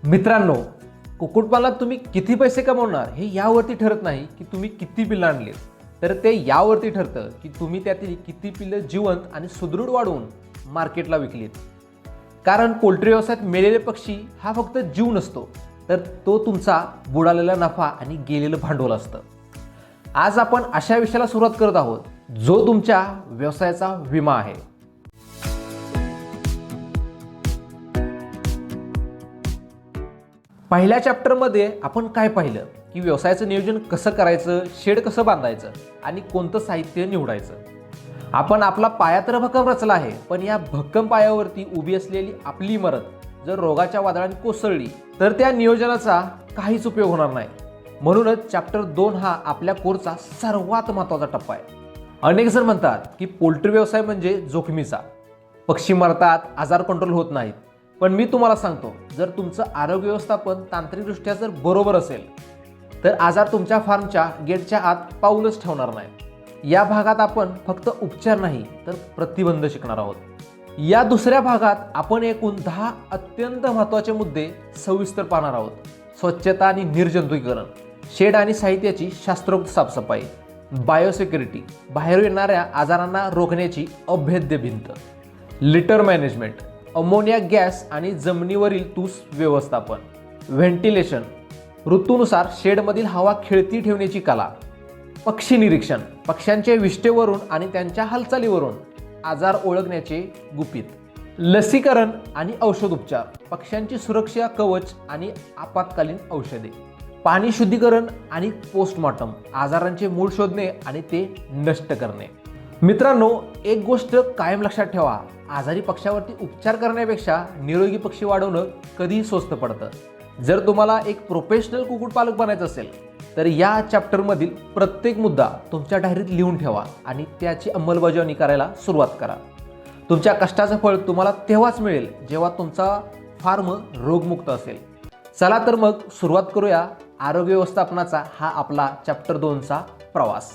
मित्रांनो, कुक्कुटपालनात तुम्ही किती पैसे कमवणार हे यावरती ठरत नाही की तुम्ही किती पिल्लं आणलीत, तर ते यावरती ठरतं की तुम्ही त्यातील किती पिल्लं जिवंत आणि सुदृढ वाढवून मार्केटला विकलीत. कारण पोल्ट्री व्यवसायात मेलेले पक्षी हा फक्त जीव नसतो, तर तो तुमचा बुडालेला नफा आणि गेलेलं भांडवल असतं. आज आपण अशा विषयाला सुरुवात करत आहोत जो तुमच्या व्यवसायाचा विमा आहे. पहिल्या चॅप्टरमध्ये आपण काय पाहिलं की व्यवसायाचं नियोजन कसं करायचं, शेड कसं बांधायचं आणि कोणतं साहित्य निवडायचं. आपण आपला पाया तर भक्कम रचला आहे, पण या भक्कम पायावरती उभी असलेली आपली इमारत जर रोगाच्या वादळाने कोसळली तर त्या नियोजनाचा काहीच उपयोग होणार नाही. म्हणूनच चॅप्टर 2 हा आपल्या कोर्सचा सर्वात महत्त्वाचा टप्पा आहे. अनेक जण म्हणतात की पोल्ट्री व्यवसाय म्हणजे जोखमीचा, पक्षी मरतात, आजार कंट्रोल होत नाहीत. पण मी तुम्हाला सांगतो, जर तुमचं आरोग्य व्यवस्थापन तांत्रिकदृष्ट्या जर बरोबर असेल तर आजार तुमच्या फार्मच्या गेटच्या आत पाऊलच ठेवणार नाही. या भागात आपण फक्त उपचार नाही तर प्रतिबंध शिकणार आहोत. या दुसऱ्या भागात आपण एकूण 10 अत्यंत महत्त्वाचे मुद्दे सविस्तर पाहणार आहोत. स्वच्छता आणि निर्जंतुकीकरण, शेड आणि साहित्याची शास्त्रोक्त साफसफाई, बायोसिक्युरिटी, बाहेर येणाऱ्या आजारांना रोखण्याची अभेद्य भिंत, लिटर मॅनेजमेंट, अमोनिया गॅस आणि जमिनीवरील तूस व्यवस्थापन, व्हेंटिलेशन, ऋतूनुसार शेडमधील हवा खेळती ठेवण्याची कला, पक्षी निरीक्षण, पक्ष्यांच्या विष्ठेवरून आणि त्यांच्या हालचालीवरून आजार ओळखण्याचे गुपित, लसीकरण आणि औषधोपचार, पक्ष्यांची सुरक्षा कवच आणि आपत्कालीन औषधे, पाणी शुद्धीकरण आणि पोस्टमॉर्टम, आजारांचे मूळ शोधणे आणि ते नष्ट करणे. मित्रांनो, एक गोष्ट कायम लक्षात ठेवा, आजारी पक्ष्यावरती उपचार करण्यापेक्षा निरोगी पक्षी वाढवणं कधीही स्वस्त पडतं. जर तुम्हाला एक प्रोफेशनल कुक्कुटपालक बनायचं असेल तर या चॅप्टरमधील प्रत्येक मुद्दा तुमच्या डायरीत लिहून ठेवा आणि त्याची अंमलबजावणी करायला सुरुवात करा. तुमच्या कष्टाचं फळ तुम्हाला तेव्हाच मिळेल जेव्हा तुमचा फार्म रोगमुक्त असेल. चला तर मग सुरुवात करूया आरोग्य व्यवस्थापनाचा हा आपला चॅप्टर 2चा प्रवास.